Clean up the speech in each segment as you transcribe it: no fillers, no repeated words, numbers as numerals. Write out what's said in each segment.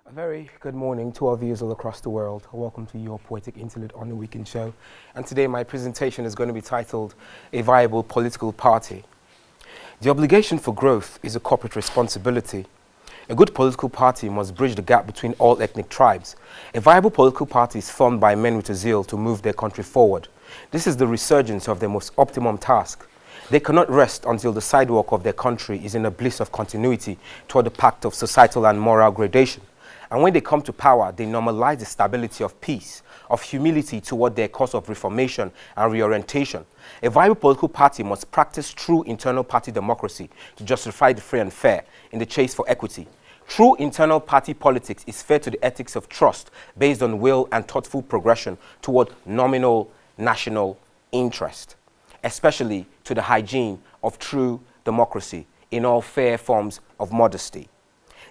A very good morning to our viewers all across the world. Welcome to your Poetic Interlude on the Weekend Show. And today my presentation is going to be titled A Viable Political Party. The obligation for growth is a corporate responsibility. A good political party must bridge the gap between all ethnic tribes. A viable political party is formed by men with a zeal to move their country forward. This is the resurgence of their most optimum task. They cannot rest until the sidewalk of their country is in a bliss of continuity toward the pact of societal and moral gradation. And when they come to power, they normalize the stability of peace, of humility toward their cause of reformation and reorientation. A viable political party must practice true internal party democracy to justify the free and fair in the chase for equity. True internal party politics is fair to the ethics of trust based on will and thoughtful progression toward nominal national interest, especially to the hygiene of true democracy in all fair forms of modesty.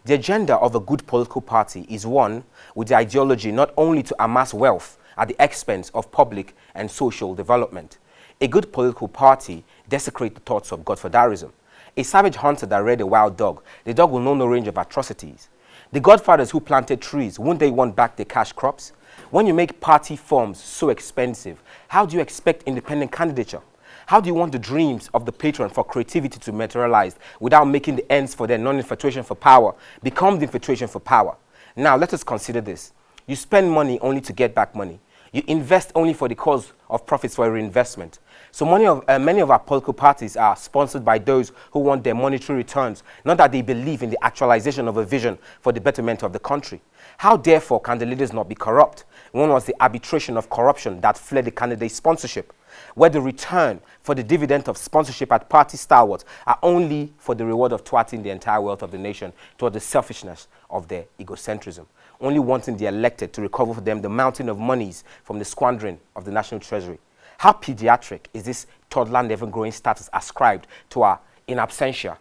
The agenda of a good political party is one with the ideology not only to amass wealth at the expense of public and social development. A good political party desecrates the thoughts of godfatherism. A savage hunter that reared a wild dog, the dog will know no range of atrocities. The godfathers who planted trees, won't they want back their cash crops? When you make party forms so expensive, how do you expect independent candidature? How do you want the dreams of the patron for creativity to materialize without making the ends for their non-infatuation for power become the infatuation for power? Now, let us consider this. You spend money only to get back money. You invest only for the cause of profits for a reinvestment. So many of our political parties are sponsored by those who want their monetary returns, not that they believe in the actualization of a vision for the betterment of the country. How, therefore, can the leaders not be corrupt? One was the arbitration of corruption that fled the candidate sponsorship, where the return for the dividend of sponsorship at party stalwarts are only for the reward of thwarting the entire wealth of the nation toward the selfishness of their egocentrism, only wanting the elected to recover for them the mountain of monies from the squandering of the national treasury. How pediatric is this toddler ever-growing status ascribed to our in absentia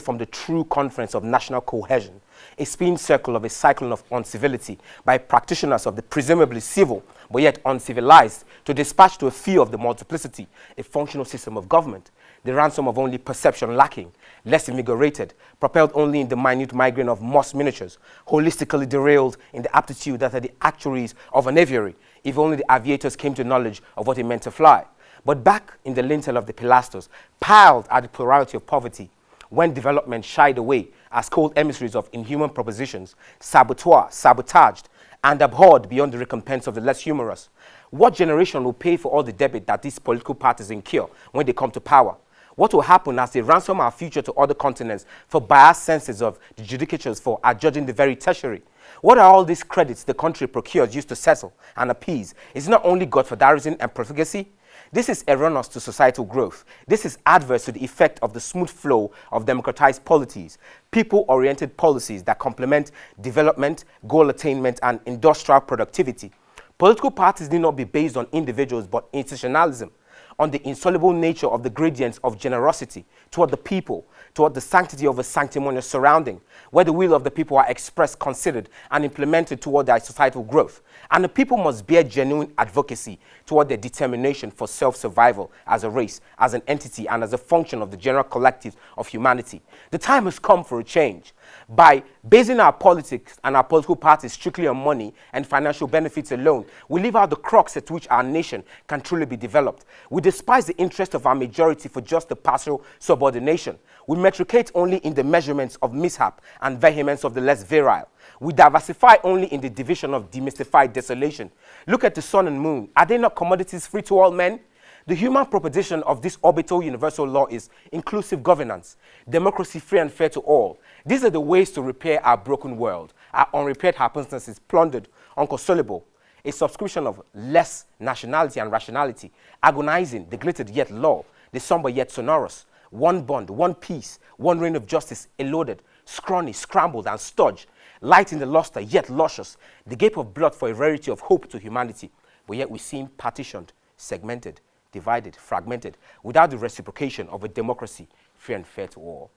from the true conference of national cohesion, a spin circle of a cyclone of uncivility by practitioners of the presumably civil but yet uncivilized to dispatch to a few of the multiplicity a functional system of government, the ransom of only perception lacking, less invigorated, propelled only in the minute migraine of moss miniatures, holistically derailed in the aptitude that are the actuaries of an aviary, if only the aviators came to knowledge of what it meant to fly. But back in the lintel of the pilasters, piled at the plurality of poverty, when development shied away as cold emissaries of inhuman propositions, sabotaged, and abhorred beyond the recompense of the less humorous. What generation will pay for all the debt that these political parties incur when they come to power? What will happen as they ransom our future to other continents for biased senses of the judicatures for adjudging the very tertiary? What are all these credits the country procures used to settle and appease? Is it not only godfatherism and profligacy? This is erroneous to societal growth. This is adverse to the effect of the smooth flow of democratized polities, people-oriented policies that complement development, goal attainment, and industrial productivity. Political parties need not be based on individuals but institutionalism, on the insoluble nature of the gradients of generosity toward the people, toward the sanctity of a sanctimonious surrounding, where the will of the people are expressed, considered, and implemented toward their societal growth. And the people must bear genuine advocacy toward their determination for self-survival as a race, as an entity, and as a function of the general collective of humanity. The time has come for a change. By basing our politics and our political parties strictly on money and financial benefits alone, we leave out the crux at which our nation can truly be developed. We despise the interest of our majority for just a partial subordination. We metricate only in the measurements of mishap and vehemence of the less virile. We diversify only in the division of demystified desolation. Look at the sun and moon. Are they not commodities free to all men? The human proposition of this orbital universal law is inclusive governance, democracy free and fair to all. These are the ways to repair our broken world. Our unrepaired happenstance is plundered, unconsolable. A subscription of less nationality and rationality, agonizing, the glittered yet law, the somber yet sonorous. One bond, one peace, one reign of justice, eluded, scrawny, scrambled, and stodged. Light in the luster, yet luscious, the gape of blood for a rarity of hope to humanity. But yet we seem partitioned, segmented, divided, fragmented, without the reciprocation of a democracy free and fair to all.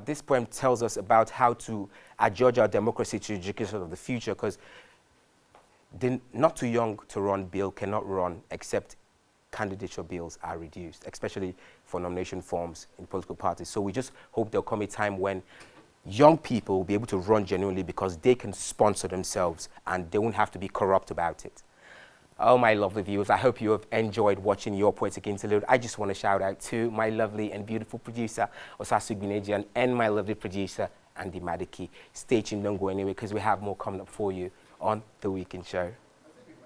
This poem tells us about how to adjudge our democracy to the education of the future, because the not too young to run bill cannot run except candidature bills are reduced, especially for nomination forms in political parties. So we just hope there'll come a time when young people will be able to run genuinely because they can sponsor themselves and they won't have to be corrupt about it. Oh, my lovely viewers, I hope you have enjoyed watching Your Poetic Interlude. I just want to shout out to my lovely and beautiful producer, Osasu Gbinejian, and my lovely producer, Andy Madiki. Stay tuned, don't go anywhere, because we have more coming up for you on The Weekend Show.